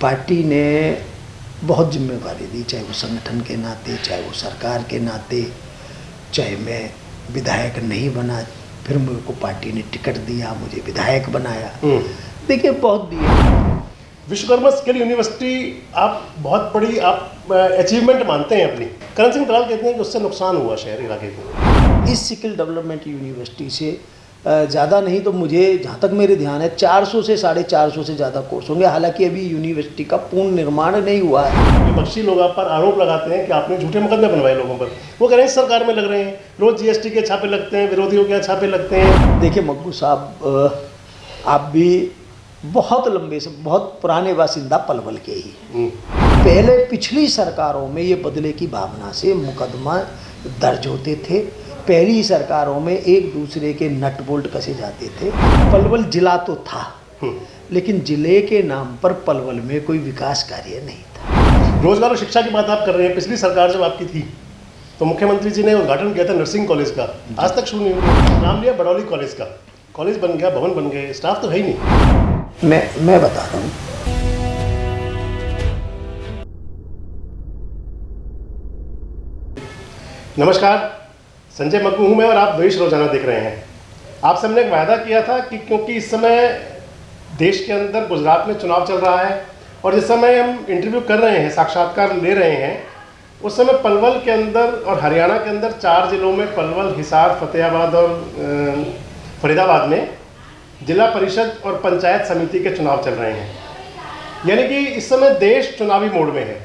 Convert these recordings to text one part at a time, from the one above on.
Party ने बहुत जिम्मेवारी दी, चाहे वो संगठन के नाते, चाहे वो सरकार के नाते, चाहे मैं विधायक नहीं बना, फिर मेरे को पार्टी ने टिकट दिया, मुझे विधायक बनाया। देखिए बहुत दिया। विश्वकर्मा स्किल यूनिवर्सिटी आप बहुत बड़ी आप अचीवमेंट मानते हैं अपनी। करण सिंह दलाल कहते हैं कि उससे नुकसान हुआ शहर इलाके को। इस स्किल डेवलपमेंट यूनिवर्सिटी से ज़्यादा नहीं तो मुझे जहाँ तक मेरे ध्यान है 400 से 450 से ज़्यादा कोर्स होंगे। हालांकि अभी यूनिवर्सिटी का पूर्ण निर्माण नहीं हुआ है। विपक्षी लोग आप पर आरोप लगाते हैं कि आपने झूठे मुकदमे बनवाए लोगों पर। वो कह रहे हैं सरकार में लग रहे हैं, रोज जीएसटी के छापे लगते हैं, विरोधियों के यहाँ छापे लगते हैं। देखिए मकबूल साहब, आप भी बहुत लंबे से बहुत पुराने बासिंदा पलवल के ही। पहले पिछली सरकारों में ये बदले की भावना से मुकदमा दर्ज होते थे। पहली सरकारों में एक दूसरे के नट बोल्ट कसे जाते थे। पलवल जिला तो था, लेकिन जिले के नाम पर पलवल में कोई विकास कार्य नहीं था। रोजगार और शिक्षा की बात आप कर रहे हैं। पिछली सरकार जब आपकी थी तो मुख्यमंत्री जी ने उद्घाटन किया था नर्सिंग कॉलेज का, आज तक शुरू नहीं हुआ। नाम लिया बड़ौली कॉलेज का, कॉलेज बन गया, भवन बन गए, स्टाफ तो है ही नहीं। मैं बता रहा हूँ, नमस्कार, संजय मक्कू हूँ मैं और आप देश रोजाना देख रहे हैं। आपसे हमने एक वायदा किया था कि क्योंकि इस समय देश के अंदर गुजरात में चुनाव चल रहा है और जिस समय हम इंटरव्यू कर रहे हैं, साक्षात्कार ले रहे हैं, उस समय पलवल के अंदर और हरियाणा के अंदर 4 जिलों में पलवल, हिसार, फतेहाबाद और फरीदाबाद में जिला परिषद और पंचायत समिति के चुनाव चल रहे हैं। यानी कि इस समय देश चुनावी मोड में है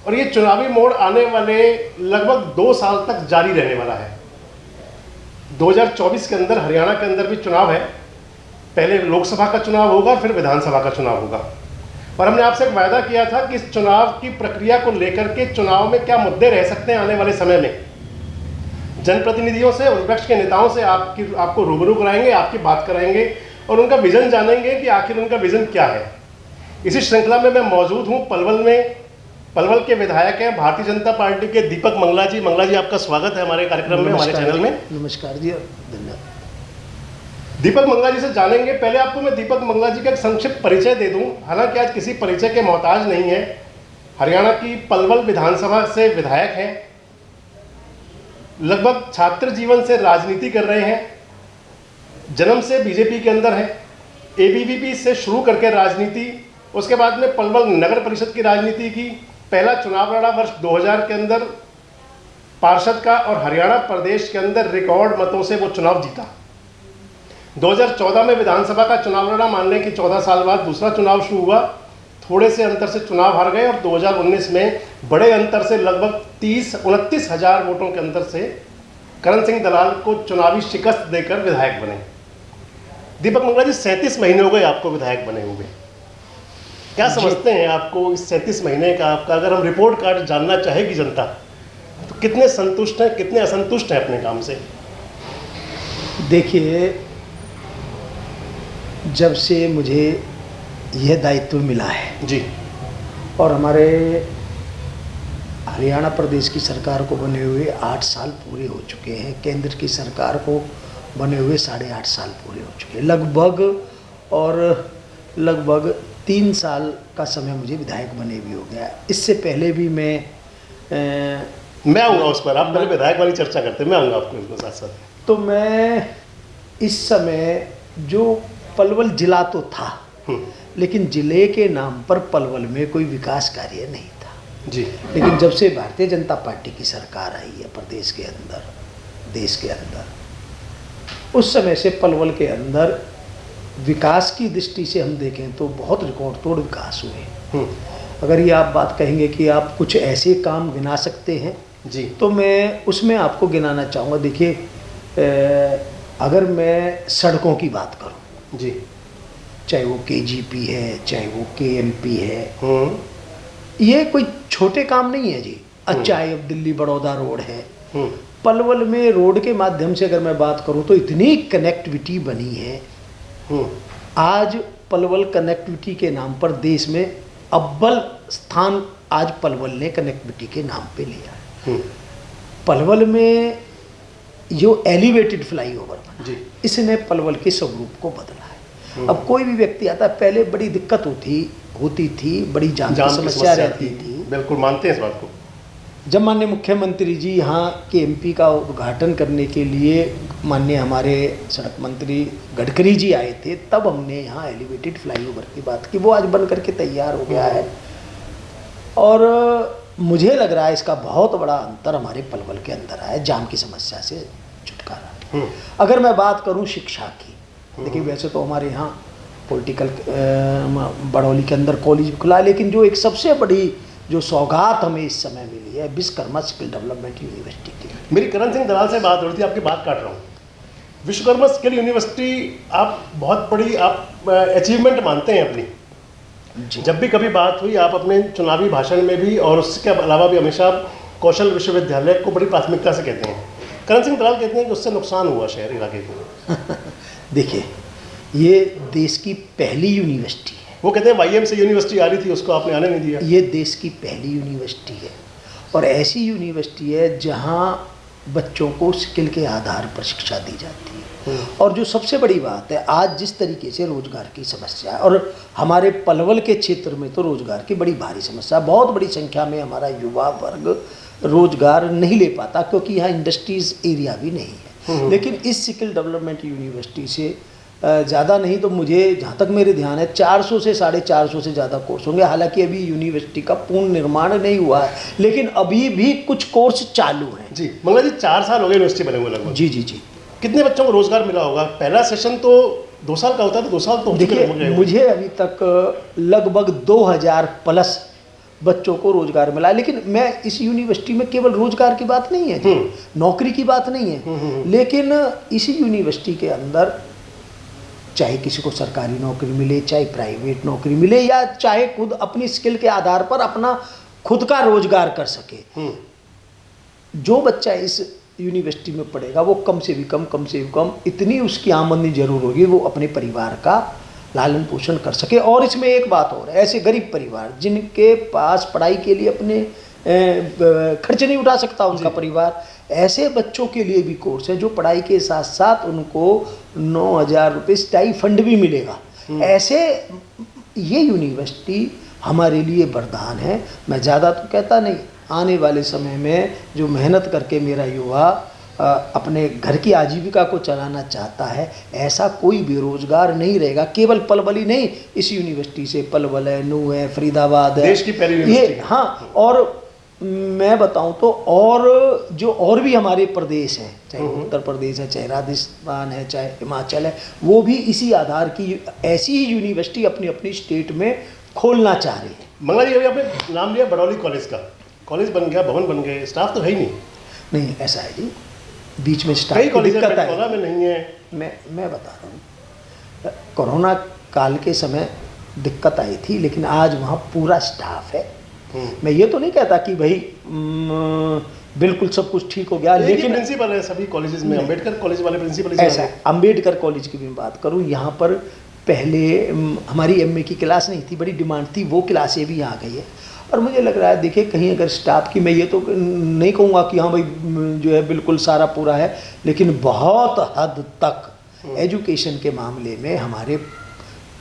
और ये चुनावी मोड आने वाले लगभग 2 साल तक जारी रहने वाला है। 2024 के अंदर हरियाणा के अंदर भी चुनाव है। पहले लोकसभा का चुनाव होगा, फिर विधानसभा का चुनाव होगा। और हमने आपसे एक वायदा किया था कि इस चुनाव की प्रक्रिया को लेकर के चुनाव में क्या मुद्दे रह सकते हैं आने वाले समय में, जनप्रतिनिधियों से और विपक्ष के नेताओं से आपको रूबरू कराएंगे, आपकी बात कराएंगे और उनका विजन जानेंगे कि आखिर उनका विजन क्या है। इसी श्रृंखला में मैं मौजूद हूँ पलवल में। पलवल के विधायक हैं भारतीय जनता पार्टी के दीपक मंगला जी। मंगला जी, आपका स्वागत है हमारे कार्यक्रम में, हमारे चैनल में। नमस्कार जी, धन्यवाद। दीपक मंगला जी से जानेंगे। पहले आपको मैं दीपक मंगला जी का एक संक्षिप्त परिचय दे दूं, हालांकि आज किसी परिचय के मोहताज नहीं है। हरियाणा की पलवल विधानसभा से विधायक हैं, लगभग छात्र जीवन से राजनीति कर रहे हैं, जन्म से बीजेपी के अंदर है, एबीवीपी से शुरू करके राजनीति, उसके बाद में पलवल नगर परिषद की राजनीति की, पहला चुनाव लड़ा वर्ष 2000 के अंदर पार्षद का और हरियाणा प्रदेश के अंदर रिकॉर्ड मतों से वो चुनाव जीता। 2014 में विधानसभा का चुनाव लड़ा, मान लें कि 14 साल बाद दूसरा चुनाव शुरू हुआ, थोड़े से अंतर से चुनाव हार गए और 2019 में बड़े अंतर से लगभग 29 हज़ार वोटों के अंतर से करण सिंह दलाल को चुनावी शिकस्त देकर विधायक बने। दीपक मंगला जी, 37 महीने हो गए आपको विधायक बने हुए, क्या समझते हैं आपको इस 37 महीने का आपका, अगर हम रिपोर्ट कार्ड जानना चाहेगी जनता, तो कितने संतुष्ट हैं, कितने असंतुष्ट हैं अपने काम से? देखिए, जब से मुझे यह दायित्व मिला है जी और हमारे हरियाणा प्रदेश की सरकार को बने हुए 8 साल पूरे हो चुके हैं, केंद्र की सरकार को बने हुए 8.5 साल पूरे हो चुके हैं लगभग 3 साल का समय मुझे विधायक बने भी हो गया। इससे पहले भी मैं आऊँगा उस पर, आप पहले विधायक वाली चर्चा करते हैं, मैं आऊँगा आपको इसके साथ साथ। तो मैं इस समय जो पलवल जिला तो था, लेकिन जिले के नाम पर पलवल में कोई विकास कार्य नहीं था जी। लेकिन जब से भारतीय जनता पार्टी की सरकार आई है प्रदेश के अंदर, देश के अंदर, उस समय से पलवल के अंदर विकास की दृष्टि से हम देखें तो बहुत रिकॉर्ड तोड़ विकास हुए। अगर ये आप बात कहेंगे कि आप कुछ ऐसे काम गिना सकते हैं जी, तो मैं उसमें आपको गिनाना चाहूँगा। देखिए, अगर मैं सड़कों की बात करूँ जी, चाहे वो केजीपी है, चाहे वो केएमपी है, ये कोई छोटे काम नहीं है जी। चाहे अब दिल्ली बड़ौदा रोड है, पलवल में रोड के माध्यम से अगर मैं बात करूं तो इतनी कनेक्टिविटी बनी है। आज पलवल कनेक्टिविटी के नाम पर देश में अव्वल स्थान आज पलवल ने कनेक्टिविटी के नाम पे लिया है। पलवल में जो एलिवेटेड फ्लाईओवर बना, इसने पलवल के स्वरूप को बदला है। अब कोई भी व्यक्ति आता है, पहले बड़ी दिक्कत होती थी, बड़ी जाम की समस्या रहती थी। बिल्कुल मानते हैं इस बात को। जब माननीय मुख्यमंत्री जी यहाँ के एमपी का उद्घाटन करने के लिए माननीय हमारे सड़क मंत्री गडकरी जी आए थे, तब हमने यहाँ एलिवेटेड फ्लाईओवर की बात की। वो आज बन करके तैयार हो गया है और मुझे लग रहा है इसका बहुत बड़ा अंतर हमारे पलवल के अंदर आया है, जाम की समस्या से छुटकारा। अगर मैं बात करूँ शिक्षा की, देखिए वैसे तो हमारे यहाँ पॉलिटिकल बड़ौली के अंदर कॉलेज खुला है, लेकिन जो एक सबसे बड़ी जो सौगात हमें इस समय मिली है विश्वकर्मा स्किल डेवलपमेंट यूनिवर्सिटी की। मेरी करण सिंह दलाल से बात हो रही थी, आपकी बात काट रहा हूँ। विश्वकर्मा स्किल यूनिवर्सिटी आप बहुत बड़ी आप अचीवमेंट मानते हैं अपनी। जब भी कभी बात हुई आप अपने चुनावी भाषण में भी और उसके अलावा भी हमेशा कौशल विश्वविद्यालय को बड़ी प्राथमिकता से कहते हैं। करण सिंह दलाल कहते हैं कि उससे नुकसान हुआ शहर इलाके को। देखिए, ये देश की पहली यूनिवर्सिटी है। वो कहते हैं YM से यूनिवर्सिटी आ रही थी, उसको आपने आने नहीं दिया। ये देश की पहली यूनिवर्सिटी है और ऐसी यूनिवर्सिटी है जहाँ बच्चों को स्किल के आधार पर शिक्षा दी जाती है। और जो सबसे बड़ी बात है, आज जिस तरीके से रोजगार की समस्या है, और हमारे पलवल के क्षेत्र में तो रोजगार की बड़ी भारी समस्या, बहुत बड़ी संख्या में हमारा युवा वर्ग रोजगार नहीं ले पाता क्योंकि यहाँ इंडस्ट्रीज एरिया भी नहीं है। लेकिन इस स्किल डेवलपमेंट यूनिवर्सिटी से ज़्यादा नहीं तो मुझे जहाँ तक मेरे ध्यान है 400 से 450 से ज़्यादा कोर्स होंगे। हालांकि अभी यूनिवर्सिटी का पूर्ण निर्माण नहीं हुआ है, लेकिन अभी भी कुछ कोर्स चालू हैं। जी मंगला जी, 4 साल हो गए यूनिवर्सिटी बने हुए लगभग। जी जी जी। कितने बच्चों को रोजगार मिला होगा? पहला सेशन तो 2 साल का होता है, तो 2 साल तो देखिए, मुझे अभी तक लगभग 2000 प्लस बच्चों को रोजगार मिला। लेकिन मैं इस यूनिवर्सिटी में केवल रोजगार की बात नहीं है, नौकरी की बात नहीं है, लेकिन इसी यूनिवर्सिटी के अंदर चाहे किसी को सरकारी नौकरी मिले, चाहे प्राइवेट नौकरी मिले, या चाहे खुद अपनी स्किल के आधार पर अपना खुद का रोजगार कर सके, जो बच्चा इस यूनिवर्सिटी में पढ़ेगा वो कम से भी कम इतनी उसकी आमदनी जरूर होगी वो अपने परिवार का लालन पोषण कर सके। और इसमें एक बात और है, ऐसे गरीब परिवार जिनके पास पढ़ाई के लिए अपने खर्च नहीं उठा सकता उनका परिवार, ऐसे बच्चों के लिए भी कोर्स है जो पढ़ाई के साथ साथ उनको 9,000 रुपये स्टाइफंड भी मिलेगा। ऐसे ये यूनिवर्सिटी हमारे लिए वरदान है। मैं ज़्यादा तो कहता नहीं, आने वाले समय में जो मेहनत करके मेरा युवा अपने घर की आजीविका को चलाना चाहता है, ऐसा कोई बेरोजगार नहीं रहेगा। केवल पलवल ही नहीं, इस यूनिवर्सिटी से पलवल है, नूह है, फरीदाबाद है, देश की पहली यूनिवर्सिटी। हाँ, और मैं बताऊं तो और भी हमारे प्रदेश हैं, चाहे उत्तर प्रदेश है, चाहे राजस्थान है, चाहे हिमाचल है, वो भी इसी आधार की ऐसी ही यूनिवर्सिटी अपनी अपनी स्टेट में खोलना चाह रहे हैं। मंगला जी, अभी आपने नाम लिया बड़ौली कॉलेज का, कॉलेज बन गया, भवन बन गए, स्टाफ तो है ही नहीं। नहीं, ऐसा है जी, बीच में स्टाफ कई की कॉलेज दिक्कत है। में नहीं है। मैं बता रहा हूँ, कोरोना काल के समय दिक्कत आई थी, लेकिन आज वहाँ पूरा स्टाफ है। मैं ये तो नहीं कहता कि भाई बिल्कुल सब कुछ ठीक हो गया, लेकिन प्रिंसिपल है सभी कॉलेजेस में, अंबेडकर कॉलेज वाले प्रिंसिपल ऐसा है। अंबेडकर कॉलेज की भी बात करूँ, यहाँ पर पहले हमारी MA की क्लास नहीं थी, बड़ी डिमांड थी, वो क्लासें भी आ गई है। और मुझे लग रहा है, देखिए कहीं अगर स्टाफ की, मैं ये तो नहीं कहूँगा कि हाँ भाई जो है बिल्कुल सारा पूरा है, लेकिन बहुत हद तक एजुकेशन के मामले में हमारे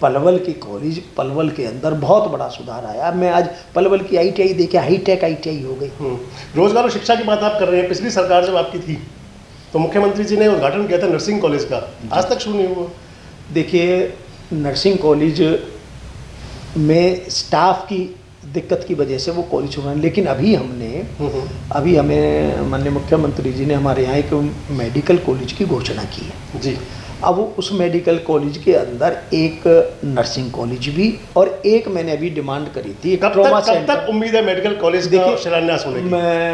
पलवल के कॉलेज, पलवल के अंदर बहुत बड़ा सुधार आया। मैं आज पलवल की ITI देखे, हाईटेक ITI हो गई। रोजगार और शिक्षा की बात आप कर रहे हैं, पिछली सरकार जब आपकी थी तो मुख्यमंत्री जी ने उद्घाटन किया था नर्सिंग कॉलेज का, आज तक शुरू नहीं हुआ। देखिए, नर्सिंग कॉलेज में स्टाफ की दिक्कत की वजह से वो कॉलेज शुरू, लेकिन अभी हमें माननीय मुख्यमंत्री जी ने हमारे यहाँ एक मेडिकल कॉलेज की घोषणा की है जी। अब उस मेडिकल कॉलेज के अंदर एक नर्सिंग कॉलेज भी, और एक मैंने अभी डिमांड करी थी ट्रॉमा सेंटर। कब तक उम्मीद है मेडिकल कॉलेज का शिलान्यास होने की?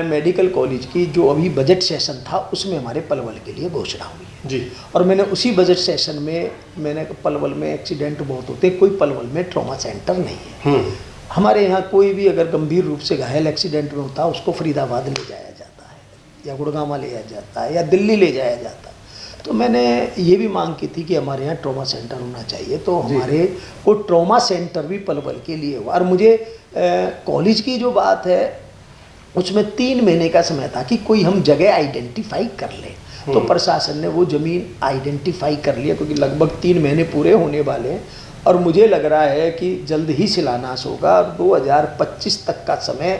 मेडिकल कॉलेज की जो अभी बजट सेशन था उसमें हमारे पलवल के लिए घोषणा हुई है जी। और मैंने उसी बजट सेशन में मैंने पलवल में एक्सीडेंट बहुत होते, कोई पलवल में ट्रॉमा सेंटर नहीं है। हमारे यहाँ कोई भी अगर गंभीर रूप से घायल एक्सीडेंट में होता है उसको फरीदाबाद ले जाया जाता है, या गुड़गांव ले जाया जाता है, या दिल्ली ले जाया जाता है। तो मैंने ये भी मांग की थी कि हमारे यहाँ ट्रॉमा सेंटर होना चाहिए, तो हमारे को ट्रॉमा सेंटर भी पलवल के लिए हुआ। और मुझे कॉलेज की जो बात है उसमें 3 महीने का समय था कि कोई हम जगह आइडेंटिफाई कर लें। तो प्रशासन ने वो ज़मीन आइडेंटिफाई कर लिया, क्योंकि लगभग 3 महीने पूरे होने वाले हैं और मुझे लग रहा है कि जल्द ही शिलान्यास होगा और 2025 तक का समय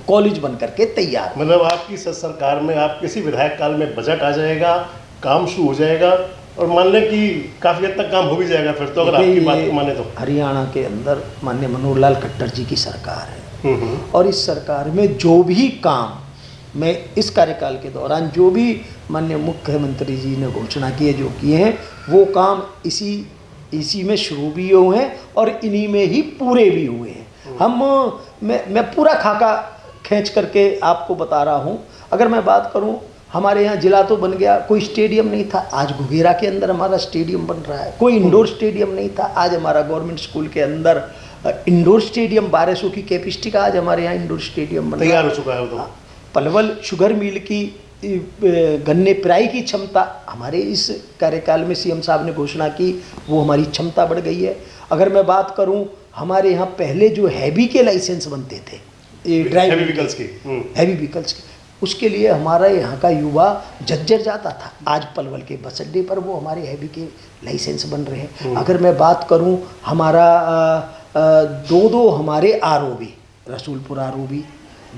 कॉलेज बन करके तैयार। मतलब आपकी सरकार में आप किसी विधायक काल में बजट आ जाएगा, काम शुरू हो जाएगा और मान लें कि काफ़ी हद तक काम हो भी जाएगा फिर तो, अगर आपकी बात को माने तो। हरियाणा के अंदर माननीय मनोहर लाल खट्टर जी की सरकार है और इस सरकार में जो भी काम मैं इस कार्यकाल के दौरान जो भी माननीय मुख्यमंत्री जी ने घोषणा की है, जो किए हैं, वो काम इसी में शुरू भी हुए हैं और इन्हीं में ही पूरे भी हुए हैं। मैं पूरा खाका खींच करके आपको बता रहा हूँ। अगर मैं बात करूँ, हमारे यहाँ जिला तो बन गया, कोई स्टेडियम नहीं था, आज घुघेरा के अंदर हमारा स्टेडियम बन रहा है। कोई इंडोर स्टेडियम नहीं था, आज हमारा गवर्नमेंट स्कूल के अंदर इंडोर स्टेडियम 1200 की कैपेसिटी का आज हमारे यहाँ इंडोर स्टेडियम बन तैयार हो चुका है। तो पलवल शुगर मिल की गन्ने पिराई की क्षमता हमारे इस कार्यकाल में सीएम साहब ने घोषणा की, वो हमारी क्षमता बढ़ गई है। अगर मैं बात करूं, हमारे यहाँ पहले जो हैवी के लाइसेंस बनते थे, हैवी व्हीकल्स की, उसके लिए हमारा यहाँ का युवा झज्जर जाता था। आज पलवल के बस अड्डे पर वो हमारे हैवी के लाइसेंस बन रहे हैं। अगर मैं बात करूं, हमारा 2 हमारे ROB, Rasulpur ROB,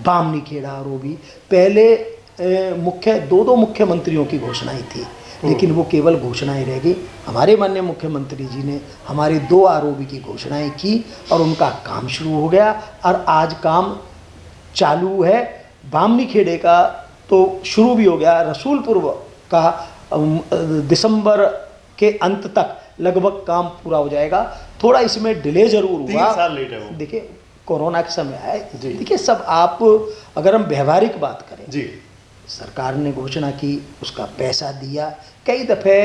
Bamni Kheda ROB, पहले मुख्य 2 मुख्यमंत्रियों की घोषणाएं थी, लेकिन वो केवल घोषणाएं रह गई। हमारे माननीय मुख्यमंत्री जी ने हमारे 2 आरओबी की घोषणाएं की और उनका काम शुरू हो गया और आज काम चालू है। बामनी खेड़े का तो शुरू भी हो गया, रसूलपुर का दिसंबर के अंत तक लगभग काम पूरा हो जाएगा। थोड़ा इसमें डिले जरूर हुआ, 3 साल लेट है वो। देखिए कोरोना के समय आए, देखिए सब आप अगर हम व्यवहारिक बात करें जी, सरकार ने घोषणा की, उसका पैसा दिया, कई दफ़े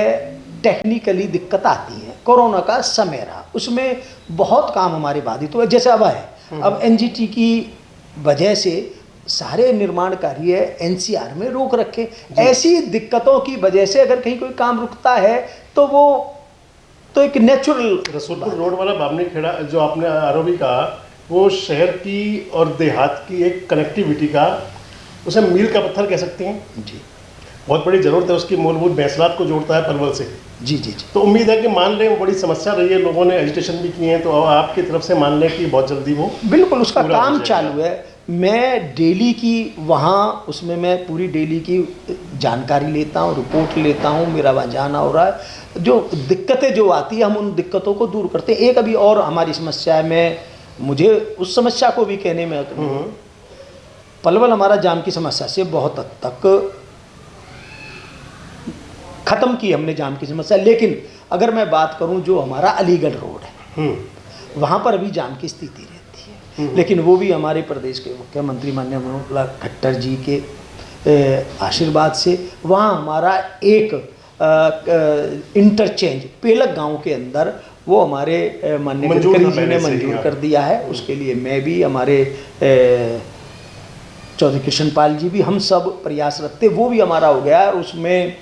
टेक्निकली दिक्कत आती है, कोरोना का समय रहा, उसमें बहुत काम हमारे बाधित हुए। जैसे अब है, अब एनजीटी की वजह से सारे निर्माण कार्य एनसीआर में रोक रखे। ऐसी दिक्कतों की वजह से अगर कहीं कोई काम रुकता है तो वो तो एक नेचुरल। रसूलपुर रोड वाला बामनी खेड़ा जो आपने आरओबी कहा, वो शहर की और देहात की एक कनेक्टिविटी का, उसे मील का पत्थर कह सकते हैं जी। बहुत बड़ी ज़रूरत है उसकी, मूलभूत बैसलात को जोड़ता है पलवल से। जी जी जी। तो उम्मीद है कि मान लें, वो बड़ी समस्या रही है, लोगों ने एजिटेशन भी किए हैं, तो अब आपकी तरफ से मान लें कि बहुत जल्दी वो बिल्कुल उसका काम चालू है। मैं डेली की वहाँ उसमें मैं पूरी डेली की जानकारी लेता हूँ, रिपोर्ट लेता हूँ, मेरा वहाँ जाना हो रहा है। जो दिक्कतें जो आती है हम उन दिक्कतों को दूर करते हैं। एक अभी और हमारी समस्या है, मुझे उस समस्या को भी कहने में, पलवल हमारा जाम की समस्या से बहुत हद तक ख़त्म की हमने जाम की समस्या। लेकिन अगर मैं बात करूं, जो हमारा अलीगढ़ रोड है वहाँ पर अभी जाम की स्थिति रहती है, लेकिन वो भी हमारे प्रदेश के मुख्यमंत्री माननीय मनोहर लाल खट्टर जी के आशीर्वाद से वहाँ हमारा एक इंटरचेंज पेलक गांव के अंदर वो हमारे माननीय गडकरी जी ने मंजूर कर दिया है। उसके लिए मैं भी, हमारे चौधरी कृष्ण पाल जी भी, हम सब प्रयासरत थे, वो भी हमारा हो गया। उसमें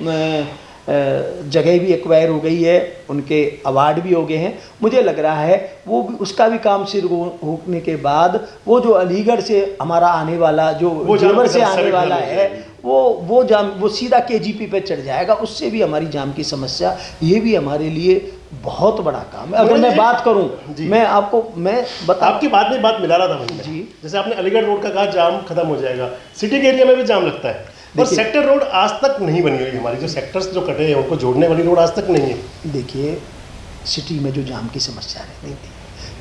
जगह भी एक्वायर हो गई है, उनके अवार्ड भी हो गए हैं। मुझे लग रहा है वो भी, उसका भी काम शुरू होने के बाद वो जो अलीगढ़ से हमारा आने वाला, जो जेवर से आने वाला है, वो जाम वो सीधा केजीपी पे चढ़ जाएगा। उससे भी हमारी जाम की समस्या, ये भी हमारे लिए बहुत बड़ा काम है। अगर मैं बात करूं, मैं बता, आपकी बात में बात मिला रहा था मैं जी। जैसे आपने अलीगढ़ रोड का कहा जाम खत्म हो जाएगा, सिटी के एरिया में भी जाम लगता है, और सेक्टर रोड आज तक नहीं बनी हुई। हमारी जो सेक्टर्स जो कटे हैं उनको जोड़ने वाली रोड आज तक नहीं है। देखिए सिटी में जो जाम की समस्या रहती थी,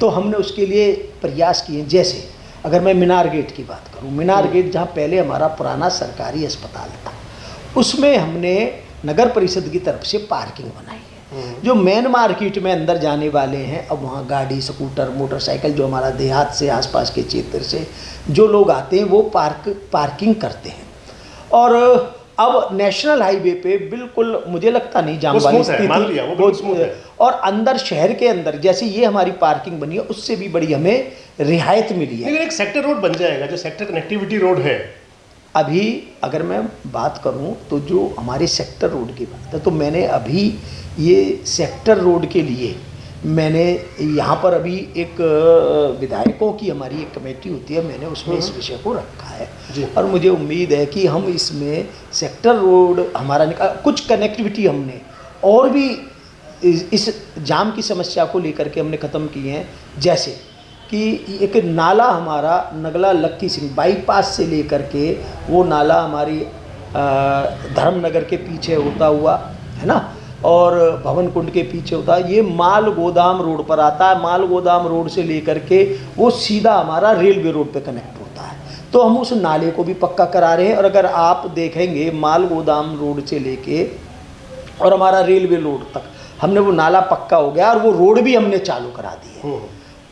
तो हमने उसके लिए प्रयास किए। जैसे अगर मैं मीनार गेट की बात करूं, मीनार गेट जहां पहले हमारा पुराना सरकारी अस्पताल था, उसमें हमने नगर परिषद की तरफ से पार्किंग बनाई है। जो मेन मार्केट में अंदर जाने वाले हैं, अब वहाँ गाड़ी, स्कूटर, मोटरसाइकिल, जो हमारा देहात से आसपास के क्षेत्र से जो लोग आते हैं वो पार्किंग करते हैं। और अब नेशनल हाईवे पे बिल्कुल मुझे लगता नहीं जाम वाली स्थिति, और अंदर शहर के अंदर जैसे ये हमारी पार्किंग बनी है, उससे भी बड़ी हमें रियायत मिली है। लेकिन एक सेक्टर रोड बन जाएगा, जो सेक्टर कनेक्टिविटी रोड है। अभी अगर मैं बात करूं तो जो हमारे सेक्टर रोड की बात है, तो मैंने अभी ये सेक्टर रोड के लिए मैंने यहाँ पर अभी एक विधायकों की हमारी एक कमेटी होती है, मैंने उसमें इस विषय को रखा है जी। और मुझे उम्मीद है कि हम इसमें सेक्टर रोड हमारा कुछ कनेक्टिविटी हमने और भी इस जाम की समस्या को लेकर के हमने ख़त्म किए हैं। जैसे कि एक नाला हमारा नगला लक्की सिंह बाईपास से लेकर के वो नाला हमारी धर्मनगर के पीछे होता हुआ है ना, और भवन कुंड के पीछे होता है, ये माल गोदाम रोड पर आता है। माल गोदाम रोड से लेकर के वो सीधा हमारा रेलवे रोड पे कनेक्ट होता है। तो हम उस नाले को भी पक्का करा रहे हैं। और अगर आप देखेंगे माल गोदाम रोड से लेके और हमारा रेलवे रोड तक हमने वो नाला पक्का हो गया और वो रोड भी हमने चालू करा दी है।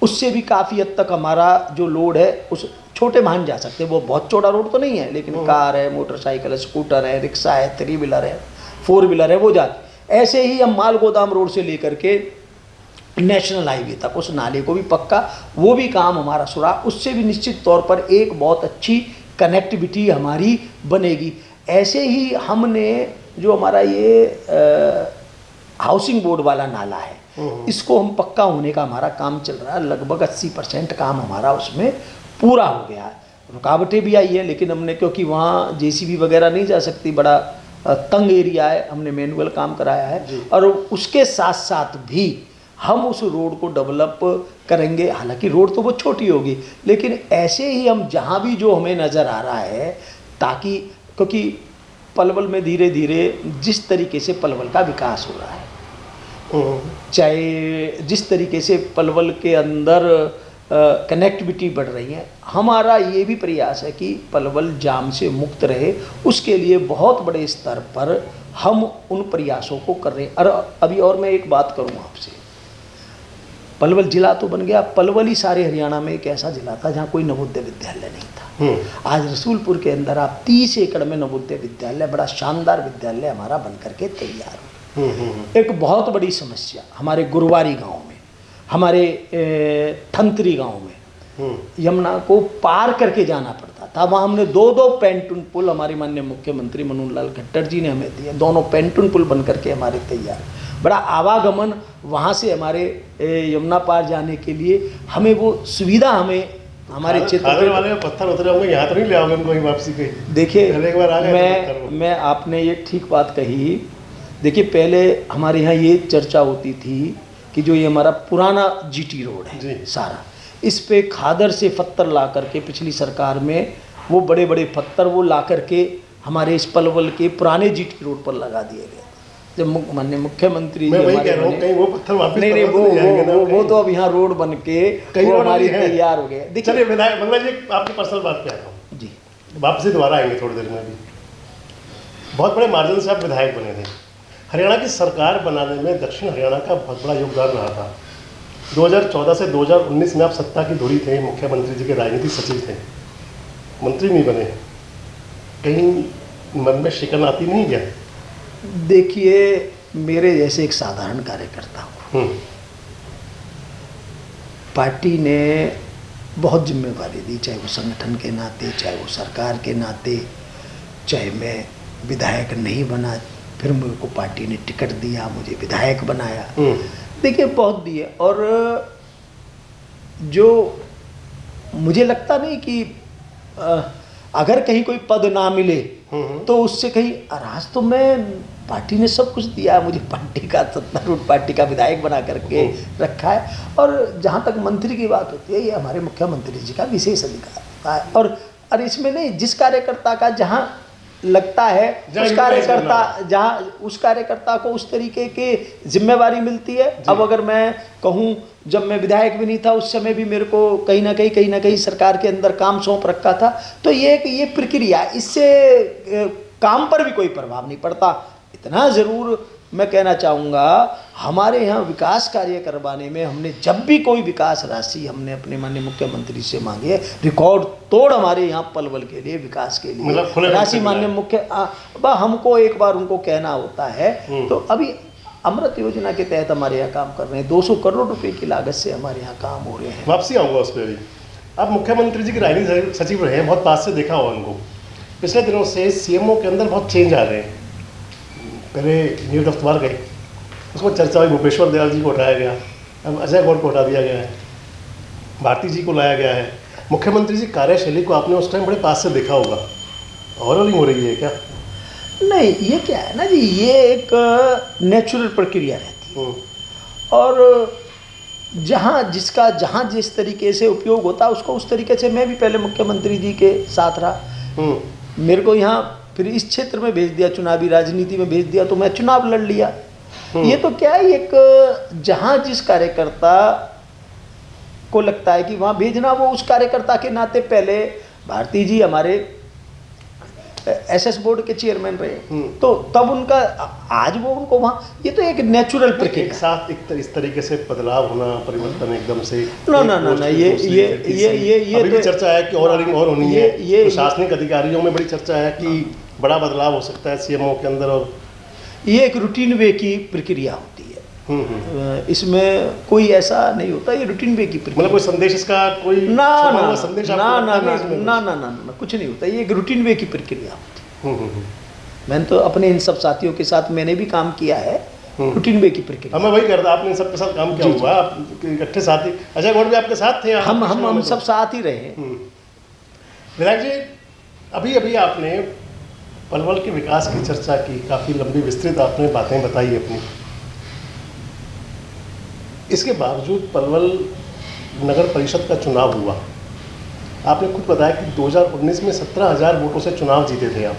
उससे भी काफ़ी हद तक हमारा जो लोड है उस छोटे वाहन जा सकते हैं। वो बहुत चौड़ा रोड तो नहीं है, लेकिन कार है, मोटरसाइकिल है, स्कूटर है, रिक्शा है, 3 व्हीलर है, 4 व्हीलर है, वो जाते। ऐसे ही हम माल गोदाम रोड से लेकर के नेशनल हाईवे तक उस नाले को भी पक्का, वो भी काम हमारा सुरा, उससे भी निश्चित तौर पर एक बहुत अच्छी कनेक्टिविटी हमारी बनेगी। ऐसे ही हमने जो हमारा ये हाउसिंग बोर्ड वाला नाला है, इसको हम पक्का होने का हमारा काम चल रहा है। लगभग 80% काम हमारा उसमें पूरा हो गया है। रुकावटें भी आई है, लेकिन हमने, क्योंकि वहाँ जेसीबी वगैरह नहीं जा सकती, बड़ा तंग एरिया है, हमने मैनुअल काम कराया है। और उसके साथ साथ भी हम उस रोड को डेवलप करेंगे। हालांकि रोड तो बहुत छोटी होगी, लेकिन ऐसे ही हम जहाँ भी जो हमें नज़र आ रहा है, ताकि, क्योंकि पलवल में धीरे धीरे जिस तरीके से पलवल का विकास हो रहा है, चाहे जिस तरीके से पलवल के अंदर कनेक्टिविटी बढ़ रही है, हमारा ये भी प्रयास है कि पलवल जाम से मुक्त रहे। उसके लिए बहुत बड़े स्तर पर हम उन प्रयासों को कर रहे हैं। और अभी और मैं एक बात करूँ आपसे, पलवल जिला तो बन गया, पलवल ही सारे हरियाणा में एक ऐसा जिला था जहाँ कोई नवोदय विद्यालय नहीं था। आज रसूलपुर के अंदर आप 30 एकड़ में नवोदय विद्यालय, बड़ा शानदार विद्यालय हमारा बन करके तैयार हो। एक बहुत बड़ी समस्या हमारे गुरवारी गांव में, हमारे ठंतरी गांव में यमुना को पार करके जाना पड़ता था। वहाँ हमने 2 पेंटून पुल हमारे माननीय मुख्यमंत्री मनोहर लाल खट्टर जी ने हमें दिए। दोनों पेंटून पुल बन करके हमारे तैयार। बड़ा आवागमन वहाँ से हमारे यमुना पार जाने के लिए हमें वो सुविधा हमें हमारे क्षेत्र वाले पत्थर उतरे होंगे, यहाँ तो नहीं ले आओगे उनको वापसी के। देखिए, तो मैं आपने ये ठीक बात कही। देखिए, पहले हमारे यहाँ ये चर्चा होती थी कि जो ये हमारा पुराना जीटी रोड है सारा, इस पे खादर से पत्थर ला करके पिछली सरकार में वो बड़े बड़े पत्थर वो ला करके हमारे इस पलवल के पुराने जीटी रोड पर लगा दिए गए। जब माननीय मुख्यमंत्री जी हमारे कहीं वो पत्थर वापस नहीं वो तो अब यहाँ रोड बन के हमारी तैयार हो गए। चलिए विधायक मंगला जी, आपकी पर्सनल बात पे आता हूँ जी, वापसी दोबारा आएंगे थोड़ी देर में। भी बहुत बड़े मार्जिन से आप विधायक बने थे। हरियाणा की सरकार बनाने में दक्षिण हरियाणा का बहुत बड़ा योगदान रहा था। 2014 से 2019 में आप सत्ता की धुरी थे, मुख्यमंत्री जी के राजनीतिक सचिव थे, मंत्री नहीं बने, कहीं मन में शिकन आती नहीं क्या? देखिए, मेरे जैसे एक साधारण कार्यकर्ता हूँ, पार्टी ने बहुत जिम्मेवारी दी, चाहे वो संगठन के नाते, चाहे वो सरकार के नाते, चाहे मैं विधायक नहीं बना, फिर मेरे को पार्टी ने टिकट दिया, मुझे विधायक बनाया। देखिए, बहुत दिए। और जो मुझे लगता नहीं कि अगर कहीं कोई पद ना मिले तो उससे कहीं राज, तो मैं, पार्टी ने सब कुछ दिया मुझे, पार्टी का सत्तारूढ़ पार्टी का विधायक बना करके रखा है। और जहाँ तक मंत्री की बात होती है, ये हमारे मुख्यमंत्री जी का विशेष अधिकार होता है। और इसमें नहीं, जिस कार्यकर्ता का जहाँ लगता है उस कार्यकर्ता को उस तरीके की जिम्मेवारी मिलती है। अब अगर मैं कहूँ, जब मैं विधायक भी नहीं था उस समय भी मेरे को कहीं ना कहीं सरकार के अंदर काम सौंप रखा था। तो ये प्रक्रिया, इससे काम पर भी कोई प्रभाव नहीं पड़ता। इतना ज़रूर मैं कहना चाहूँगा, हमारे यहाँ विकास कार्य करवाने में हमने जब भी कोई विकास राशि हमने अपने माननीय मुख्यमंत्री से मांगी है, रिकॉर्ड तोड़ हमारे यहाँ पलवल के लिए, विकास के लिए राशि माननीय हमको एक बार उनको कहना होता है। तो अभी अमृत योजना के तहत हमारे यहाँ काम कर रहे हैं, 200 करोड़ रुपए की लागत से हमारे यहाँ काम हो रहे हैं। वापसी आऊँगा उस पर भी। आप मुख्यमंत्री जी के राजनीतिक सचिव रहे हैं, बहुत पास से देखा होगा उनको। पिछले दिनों से सीएमओ के अंदर बहुत चेंज आ रहे हैं। पहले न्यू दफ्तार गए, उसमें चर्चा हुई, भूपेश्वर दयाल जी को उठाया गया, अब अजय गौड़ को हटा दिया गया है, भारती जी को लाया गया है। मुख्यमंत्री जी कार्यशैली को आपने उस टाइम बड़े पास से देखा होगा, ओवरऑलिंग हो रही है क्या? नहीं, ये क्या है ना जी, ये एक नेचुरल प्रक्रिया रहती है और जहाँ जिस तरीके से उपयोग होता है उसको उस तरीके से। मैं भी पहले मुख्यमंत्री जी के साथ रहा, मेरे को यहाँ फिर इस क्षेत्र में भेज दिया, चुनावी राजनीति में भेज दिया, तो मैं चुनाव लड़ लिया। ये तो क्या है, एक जहाँ जिस कार्यकर्ता को लगता है कि वहाँ भेजना, वो उस कार्यकर्ता के नाते। पहले भारती जी हमारे एसएस बोर्ड के चेयरमैन रहे, तो तब उनका, आज वो उनको वहाँ, ये तो एक नेचुरल प्रक्रिया। एक साथ इस तरीके से बदलाव होना, परिवर्तन एकदम से ना, ये अभी भी चर्चा है कि ओवरऑलिंग और होनी है। प्रशासनिक अधिकारियों में बड़ी चर्चा है कि बड़ा बदलाव हो सकता है सीएमओ के अंदर, और ये एक रूटीन वे की प्रक्रिया होती है। इसमें कोई ऐसा नहीं होता, ये रूटीन वे की प्रक्रिया। मतलब कोई संदेश इसका कोई संदेश ना, कुछ नहीं होता, ये एक रूटीन वे की प्रक्रिया होती है। मैंने तो अपने इन सब साथियों के साथ मैंने भी काम किया है, रूटीन वे की प्रक्रिया। मैं वही करता, आपने इन सबके साथ काम किया हुआ, इकट्ठे साथी। अजय गौड़ भी आपके साथ थे? हम सब साथ ही रहे। विधायक जी, अभी आपने पलवल के विकास की चर्चा की, काफ़ी लंबी विस्तृत आपने बातें बताई अपनी। इसके बावजूद पलवल नगर परिषद का चुनाव हुआ, आपने खुद बताया कि 2019 में 17,000 वोटों से चुनाव जीते थे आप।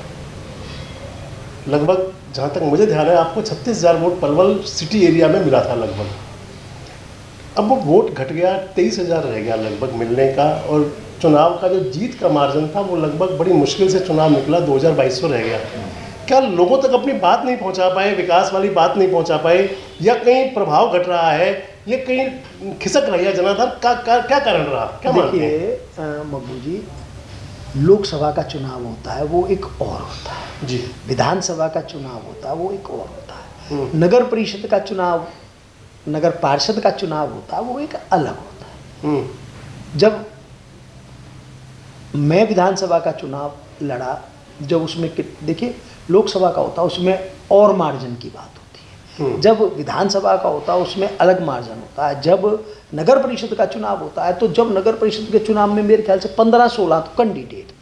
लगभग, जहाँ तक मुझे ध्यान है, आपको 36,000 वोट पलवल सिटी एरिया में मिला था लगभग। अब वो वोट घट गया, 23,000 रह गया लगभग मिलने का, और चुनाव का जो जीत का मार्जिन था वो लगभग बड़ी मुश्किल से चुनाव निकला, 2,200 रह गया। क्या लोगों तक अपनी बात नहीं पहुंचा पाए, विकास वाली बात नहीं पहुंचा पाए, या कहीं प्रभाव घट रहा है, ये कहीं खिसक रही है जनाधार? क्या कारण रहा, क्या मानते हैं? देखिए मब्बू जी, लोकसभा का चुनाव होता है वो एक और होता है जी, विधानसभा का चुनाव होता है वो एक और होता है, नगर परिषद का चुनाव, नगर पार्षद का चुनाव होता है वो एक अलग होता है। जब मैं विधानसभा का चुनाव लड़ा, जब उसमें देखिए लोकसभा का होता है उसमें और मार्जिन की बात होती है, जब विधानसभा का होता है उसमें अलग मार्जिन होता है। जब नगर परिषद का चुनाव होता है, तो जब नगर परिषद के चुनाव में मेरे ख्याल से 15-16 तो कैंडिडेट थे,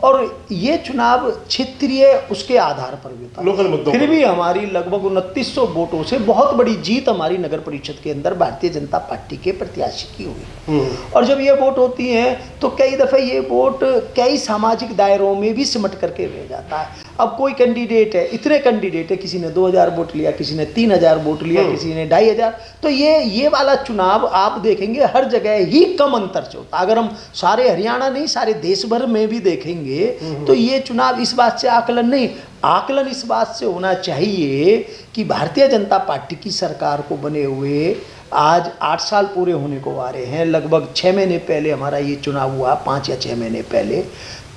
और ये चुनाव क्षेत्रीय उसके आधार पर भी होता लोकल मुद्दों फिर भी हमारी लगभग 2900 वोटों से बहुत बड़ी जीत हमारी नगर परिषद के अंदर भारतीय जनता पार्टी के प्रत्याशी की हुई। और जब ये वोट होती हैं तो कई दफ़े ये वोट कई सामाजिक दायरों में भी सिमट करके रह जाता है। अब कोई कैंडिडेट है, इतने कैंडिडेट है, किसी ने 2000 वोट लिया, किसी ने 3000 वोट लिया, किसी ने 2500, तो ये वाला चुनाव आप देखेंगे हर जगह ही कम अंतर से होता। अगर हम सारे हरियाणा नहीं सारे देश भर में भी देखेंगे तो ये चुनाव इस बात से आकलन नहीं, आकलन इस बात से होना चाहिए कि भारतीय जनता पार्टी की सरकार को बने हुए आज 8 साल पूरे होने को आ रहे हैं। लगभग 6 महीने पहले हमारा ये चुनाव हुआ, 5 या 6 महीने पहले,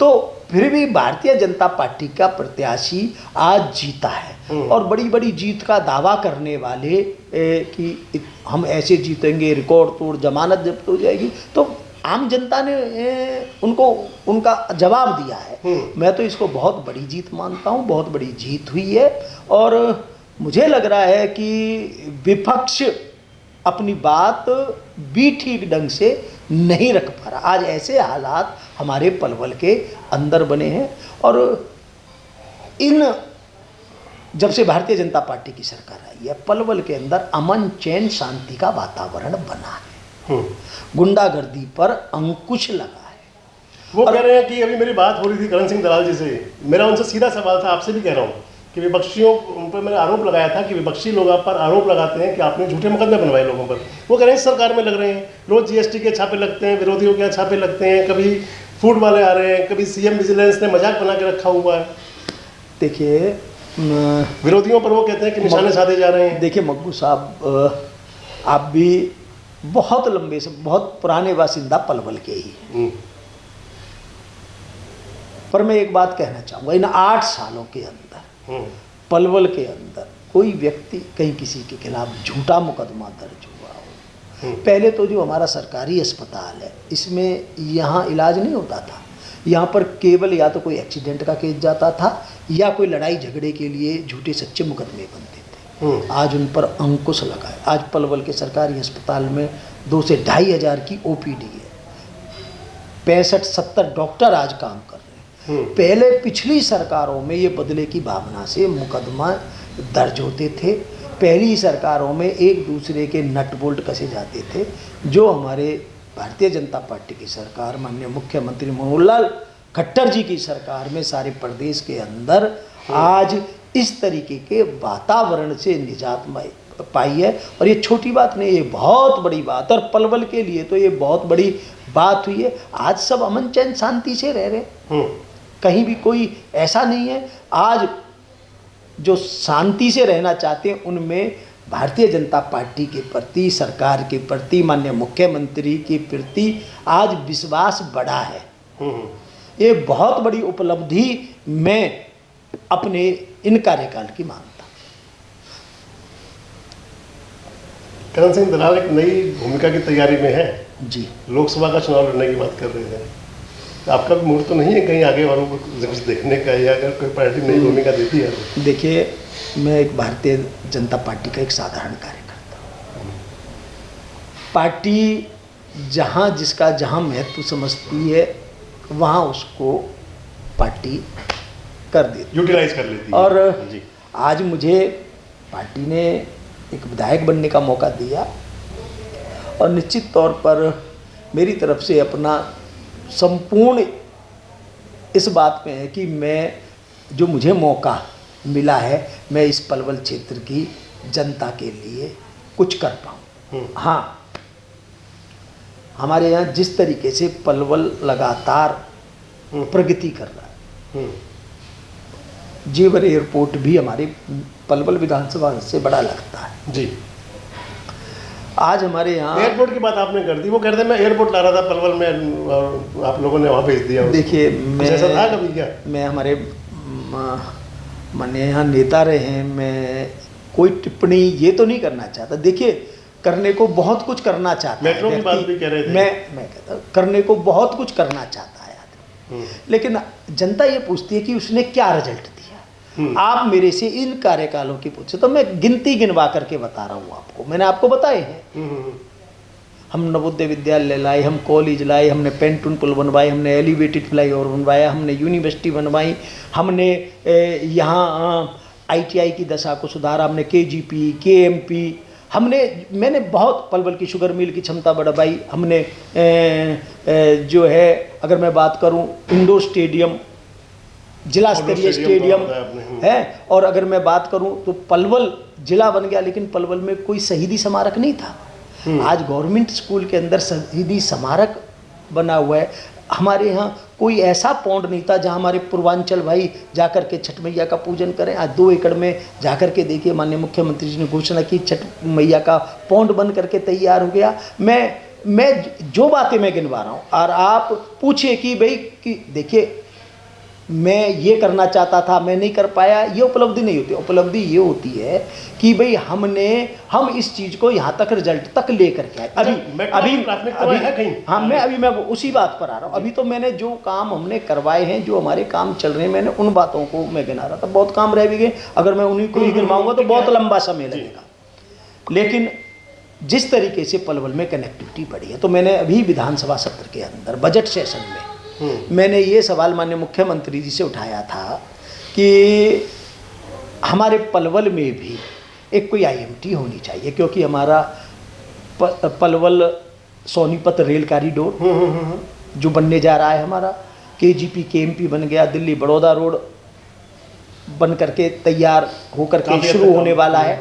तो फिर भी भारतीय जनता पार्टी का प्रत्याशी आज जीता है। और बड़ी बड़ी जीत का दावा करने वाले कि हम ऐसे जीतेंगे, रिकॉर्ड तोड़ जमानत जब्त हो जाएगी, तो आम जनता ने उनको उनका जवाब दिया है। मैं तो इसको बहुत बड़ी जीत मानता हूँ, बहुत बड़ी जीत हुई है, और मुझे लग रहा है कि विपक्ष अपनी बात भी ठीक ढंग से नहीं रख पा रहा। आज ऐसे हालात हमारे पलवल के अंदर बने हैं, और इन जब से भारतीय जनता पार्टी की सरकार आई है, पलवल के अंदर अमन चैन शांति का वातावरण बना है, गुंडागर्दी पर अंकुश लगा है। वो कह रहे हैं कि अभी मेरी बात हो रही थी करण सिंह दलाल जी से, मेरा उनसे सीधा सवाल था, आपसे भी कह रहा हूँ कि विपक्षियों उन पर मैंने आरोप लगाया था कि विपक्षी लोग आप पर आरोप लगाते हैं कि आपने झूठे मुकदमे बनवाए लोगों पर। वो कह रहे हैं सरकार में लग रहे हैं, रोज जीएसटी के छापे लगते हैं, विरोधियों के छापे लगते हैं, कभी फूड वाले आ रहे हैं, कभी सीएम विजिलेंस ने मजाक बना के रखा हुआ है। देखिए विरोधियों पर वो कहते हैं कि निशाने साधे जा रहे हैं। देखिए मक्बू साहब, आप भी बहुत लंबे से बहुत पुराने बासिंदा पलवल के ही, पर मैं एक बात कहना चाहूँगा, इन 8 सालों के अंदर पलवल के अंदर कोई व्यक्ति कहीं किसी के खिलाफ झूठा मुकदमा दर्ज हुआ हो। पहले तो जो हमारा सरकारी अस्पताल है, इसमें यहाँ इलाज नहीं होता था, यहाँ पर केवल या तो कोई एक्सीडेंट का केस जाता था या कोई लड़ाई झगड़े के लिए झूठे सच्चे मुकदमे बनते थे। आज उन पर अंकुश लगा है। आज पलवल के सरकारी अस्पताल में 2 से 2,500 की ओपीडी है, 65-70 डॉक्टर आज काम कर रहे हैं। पहले पिछली सरकारों में ये बदले की भावना से मुकदमा दर्ज होते थे, पहली सरकारों में एक दूसरे के नट बोल्ट कसे जाते थे। जो हमारे भारतीय जनता पार्टी की सरकार, माननीय मुख्यमंत्री मनोहर लाल खट्टर जी की सरकार में सारे प्रदेश के अंदर आज इस तरीके के वातावरण से निजात पाई है। और ये छोटी बात नहीं, ये बहुत बड़ी बात, और पलवल के लिए तो ये बहुत बड़ी बात हुई है। आज सब अमन चैन शांति से रह रहे, कहीं भी कोई ऐसा नहीं है। आज जो शांति से रहना चाहते हैं उनमें भारतीय जनता पार्टी के प्रति, सरकार के प्रति, माननीय मुख्यमंत्री के प्रति आज विश्वास बढ़ा है। ये बहुत बड़ी उपलब्धि मैं अपने इन कार्यकाल की मानता। करण सिंह दलाल एक नई भूमिका की तैयारी में है जी। लोकसभा का चुनाव लड़ने की बात कर रहे थे, तो आपका भी मूड तो नहीं है कहीं आगे वालों को कुछ देखने का, या अगर कोई पार्टी नई भूमिका देती है तो? देखिए, मैं एक भारतीय जनता पार्टी का एक साधारण कार्यकर्ता हूँ। पार्टी जिसका जहाँ महत्व समझती है वहाँ उसको पार्टी कर देती, यूटिलाइज कर लेती है। और जी। आज मुझे पार्टी ने एक विधायक बनने का मौका दिया, और निश्चित तौर पर मेरी तरफ से अपना संपूर्ण इस बात में है कि मैं, जो मुझे मौका मिला है, मैं इस पलवल क्षेत्र की जनता के लिए कुछ कर पाऊँ। हाँ, हमारे यहाँ जिस तरीके से पलवल लगातार प्रगति कर रहा है, जेवर एयरपोर्ट भी हमारे पलवल विधानसभा से बड़ा लगता है जी। आज हमारे यहाँ एयरपोर्ट की बात आपने कर दी, वो कहते हैं मैं एयरपोर्ट ला रहा था पलवल में और आप लोगों ने वहाँ भेज दिया। देखिए, मैं ऐसा था कभी क्या? मैं हमारे माने यहाँ नेता रहे हैं, मैं कोई टिप्पणी ये तो नहीं करना चाहता। देखिए, करने को बहुत कुछ करना चाहता है, मेट्रो की बात भी कह रहे थे। मैं कहता हूँ करने को बहुत कुछ करना चाहता है आदमी, लेकिन जनता ये पूछती है कि उसने क्या रिजल्ट दिया। आप मेरे से इन कार्यकालों की पूछे तो मैं गिनती गिनवा करके बता रहा हूँ आपको, मैंने आपको बताए हैं। हम नवोदय विद्यालय लाए, हम कॉलेज लाए, हमने पेंटून पुल बनवाए, हमने एलिवेटेड फ्लाईओवर बनवाया, हमने यूनिवर्सिटी बनवाई, हमने यहाँ ITI की दशा को सुधारा, हमने KGP, KMP, मैंने बहुत पलवल की शुगर मिल की क्षमता बढ़ाई, हमने जो है अगर मैं बात करूं इंडोर स्टेडियम, जिला स्तरीय स्टेडियम है, और अगर मैं बात करूं तो पलवल जिला बन गया, लेकिन पलवल में कोई शहीदी स्मारक नहीं था। आज गवर्नमेंट स्कूल के अंदर शहीदी स्मारक बना हुआ है। हमारे यहाँ कोई ऐसा पौंड नहीं था जहाँ हमारे पूर्वांचल भाई जाकर के छठ मैया का पूजन करें। आज 2 एकड़ में जाकर के देखिए, माननीय मुख्यमंत्री जी ने घोषणा की, छठ मैया का पौंड बन करके तैयार हो गया। मैं जो बातें मैं गिनवा रहा हूँ, और आप पूछिए कि भाई कि देखिए मैं ये करना चाहता था, मैं नहीं कर पाया, ये उपलब्धि नहीं होती। उपलब्धि ये होती है कि भाई हम इस चीज़ को यहाँ तक रिजल्ट तक लेकर के आए। अभी मैं उसी बात पर आ रहा हूँ। अभी तो मैंने जो काम हमने करवाए हैं, जो हमारे काम चल रहे हैं, मैंने उन बातों को मैं गिना रहा था। बहुत काम रह भी गए, अगर मैं उन्हीं को ही गिनवाऊंगा तो बहुत लंबा समय लगेगा। लेकिन जिस तरीके से पलवल में कनेक्टिविटी बढ़ी है, तो मैंने अभी विधानसभा सत्र के अंदर बजट सेशन में मैंने ये सवाल माननीय मुख्यमंत्री जी से उठाया था कि हमारे पलवल में भी एक कोई IMT होनी चाहिए, क्योंकि हमारा पलवल सोनीपत रेल कॉरिडोर जो बनने जा रहा है, हमारा KGP KMP बन गया, दिल्ली बड़ौदा रोड बन करके तैयार होकर के शुरू होने वाला है,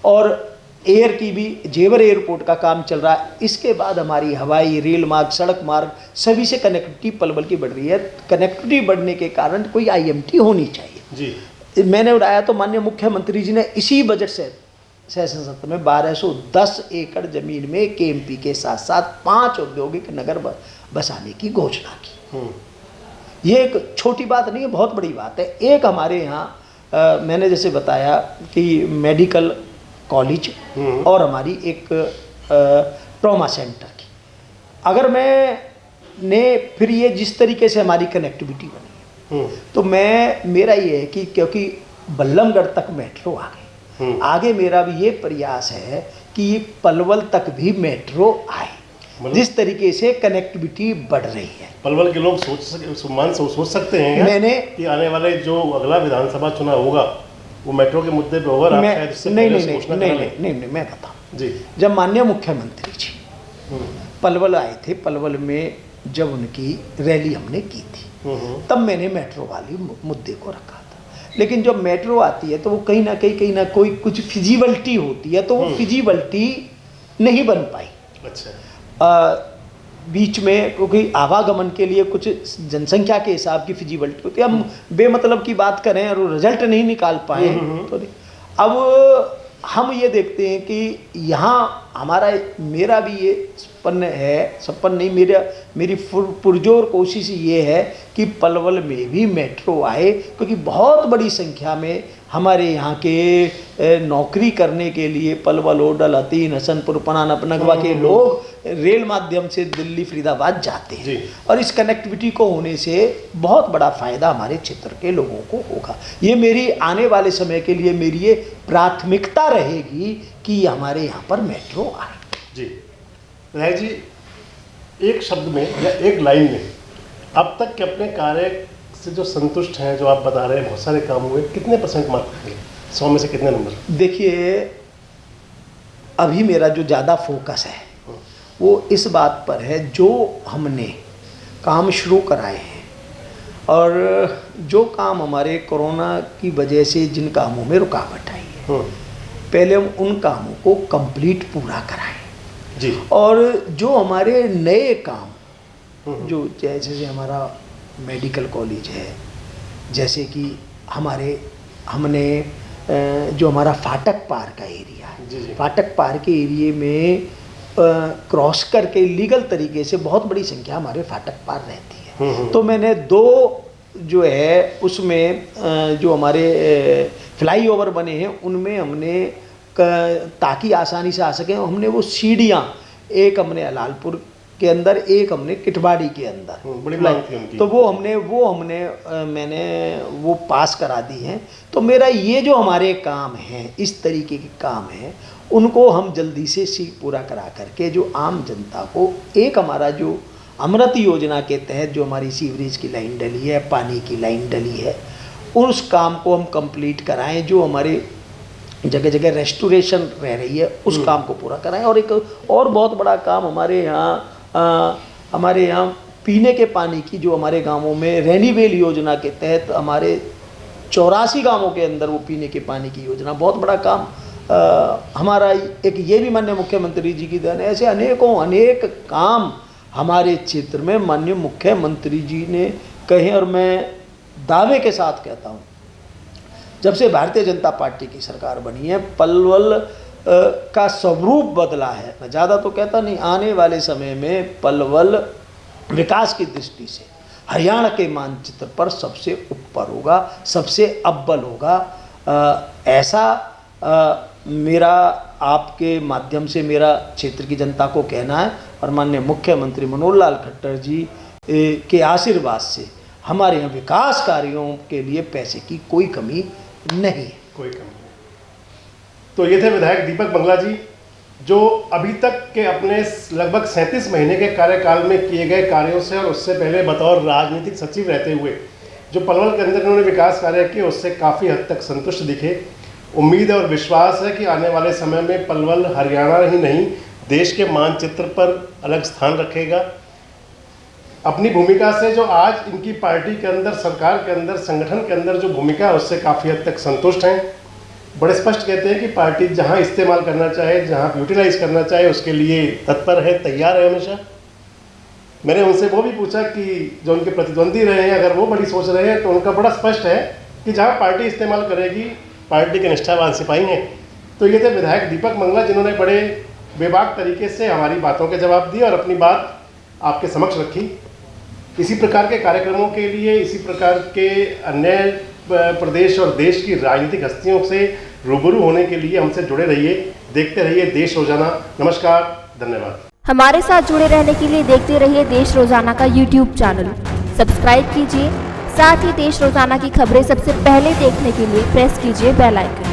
और एयर की भी जेवर एयरपोर्ट का काम चल रहा है। इसके बाद हमारी हवाई, रेल मार्ग, सड़क मार्ग सभी से कनेक्टिविटी पलवल की बढ़ रही है। कनेक्टिविटी बढ़ने के कारण कोई IMT होनी चाहिए जी। मैंने उठाया तो माननीय मुख्यमंत्री जी ने इसी बजट सेशन सत्र में 1210 एकड़ जमीन में KMP के साथ साथ 5 औद्योगिक नगर बसाने की घोषणा की। ये एक छोटी बात नहीं है, बहुत बड़ी बात है। एक हमारे यहाँ मैंने जैसे बताया कि मेडिकल कॉलेज और हमारी एक ट्रॉमा सेंटर की, अगर मैंने फिर ये जिस तरीके से हमारी कनेक्टिविटी बनी है, तो मेरा ये है कि क्योंकि बल्लमगढ़ तक मेट्रो आ गई, आगे मेरा भी ये प्रयास है कि पलवल तक भी मेट्रो आए, जिस तरीके से कनेक्टिविटी बढ़ रही है। पलवल के लोग सोच सकते हैं मैंने कि आने वाले जो अगला विधानसभा चुनाव होगा वो मेट्रो के मुद्दे पे होगा। नहीं, मैं बताऊं जी। जब माननीय मुख्यमंत्री जी पलवल आए थे, पलवल में जब उनकी रैली हमने की थी, तब मैंने मेट्रो वाली मुद्दे को रखा था। लेकिन जब मेट्रो आती है तो वो कहीं ना कोई कुछ फिजिबिलिटी होती है, तो वो फिजिबिलिटी नहीं बन पाई। अच्छा। बीच में क्योंकि आवागमन के लिए कुछ जनसंख्या के हिसाब की फिजिबिलिटी होती है। हम बेमतलब की बात करें और रिजल्ट नहीं निकाल पाए तो अब हम ये देखते हैं कि यहाँ मेरा भी ये सपन नहीं, मेरी पुरजोर कोशिश ये है कि पलवल में भी मेट्रो आए, क्योंकि बहुत बड़ी संख्या में हमारे यहाँ के नौकरी करने के लिए पलवल, ओडल, हतीन, हसनपुर, पनान, नगवा के लोग रेल माध्यम से दिल्ली, फरीदाबाद जाते हैं और इस कनेक्टिविटी को होने से बहुत बड़ा फायदा हमारे क्षेत्र के लोगों को होगा। ये मेरी आने वाले समय के लिए मेरी ये प्राथमिकता रहेगी कि हमारे यहाँ पर मेट्रो आए। जी विधायक जी, एक शब्द में या एक लाइन में अब तक के अपने कार्य से जो संतुष्ट हैं, जो आप बता रहे हैं बहुत सारे काम हुए, कितने % मार्क हैं? 100 में से कितने नंबर? देखिए, अभी मेरा जो ज़्यादा फोकस है वो इस बात पर है, जो हमने काम शुरू कराए हैं और जो काम हमारे कोरोना की वजह से जिन कामों में रुकावट आई है, पहले हम उन कामों को कंप्लीट पूरा कराएं जी। और जो हमारे नए काम, जो जैसे हमारा मेडिकल कॉलेज है, जैसे कि हमने जो हमारा फाटक पार का एरिया है, फाटक पार के एरिए में क्रॉस करके लीगल तरीके से बहुत बड़ी संख्या हमारे फाटक पार रहती है। तो मैंने 2 जो है उसमें जो हमारे फ्लाईओवर बने हैं उनमें हमने ताकि आसानी से आ सकें, हमने वो सीढ़ियाँ, एक हमने हलालपुर के अंदर, एक हमने किटवाड़ी के अंदर, बड़ी मांग थी उनकी, तो मैंने वो पास करा दी हैं। तो मेरा ये जो हमारे काम हैं, इस तरीके के काम हैं, उनको हम जल्दी से पूरा करा करके जो आम जनता को, एक हमारा जो अमृत योजना के तहत जो हमारी सीवरेज की लाइन डली है, पानी की लाइन डली है, उस काम को हम कंप्लीट कराएं। जो हमारे जगह जगह रेस्टोरेशन रह रही है उस काम को पूरा कराएं। और एक और बहुत बड़ा काम हमारे यहाँ पीने के पानी की, जो हमारे गांवों में रेनीवेल योजना के तहत हमारे 84 गांवों के अंदर वो पीने के पानी की योजना, बहुत बड़ा काम हमारा एक ये भी माननीय मुख्यमंत्री जी की देन है। ऐसे अनेक काम हमारे क्षेत्र में माननीय मुख्यमंत्री जी ने कहे, और मैं दावे के साथ कहता हूँ, जब से भारतीय जनता पार्टी की सरकार बनी है, पलवल का स्वरूप बदला है। मैं ज़्यादा तो कहता नहीं, आने वाले समय में पलवल विकास की दृष्टि से हरियाणा के मानचित्र पर सबसे ऊपर होगा, सबसे अव्वल होगा। ऐसा मेरा आपके माध्यम से मेरा क्षेत्र की जनता को कहना है। और माननीय मुख्यमंत्री मनोहर लाल खट्टर जी के आशीर्वाद से हमारे यहाँ विकास कार्यों के लिए पैसे की कोई कमी नहीं है। कोई कमी नहीं। तो ये थे विधायक दीपक बंगला जी, जो अभी तक के अपने लगभग 37 महीने के कार्यकाल में किए गए कार्यों से और उससे पहले बतौर राजनीतिक सचिव रहते हुए जो पलवल के अंदर इन्होंने विकास कार्य किए, उससे काफ़ी हद तक संतुष्ट दिखे। उम्मीद और विश्वास है कि आने वाले समय में पलवल हरियाणा ही नहीं, देश के मानचित्र पर अलग स्थान रखेगा। अपनी भूमिका से जो आज इनकी पार्टी के अंदर, सरकार के अंदर, संगठन के अंदर जो भूमिका है, उससे काफ़ी हद तक संतुष्ट हैं। बड़े स्पष्ट कहते हैं कि पार्टी जहां इस्तेमाल करना चाहे, जहां यूटिलाइज करना चाहे, उसके लिए तत्पर है, तैयार है हमेशा। मैंने उनसे वो भी पूछा कि जो उनके प्रतिद्वंदी रहे हैं, अगर वो बड़ी सोच रहे हैं, तो उनका बड़ा स्पष्ट है कि जहाँ पार्टी इस्तेमाल करेगी, पार्टी के निष्ठावान सिपाही हैं। तो ये थे विधायक दीपक मंगला, जिन्होंने बड़े बेबाक तरीके से हमारी बातों के जवाब दिए और अपनी बात आपके समक्ष रखी। इसी प्रकार के कार्यक्रमों के लिए, इसी प्रकार के अन्य प्रदेश और देश की राजनीतिक हस्तियों से रूबरू होने के लिए हमसे जुड़े रहिए, देखते रहिए देश रोजाना। नमस्कार, धन्यवाद। हमारे साथ जुड़े रहने के लिए देखते रहिए देश रोजाना का YouTube चैनल सब्सक्राइब कीजिए। साथ ही देश रोजाना की खबरें सबसे पहले देखने के लिए प्रेस कीजिए बेल आइकन।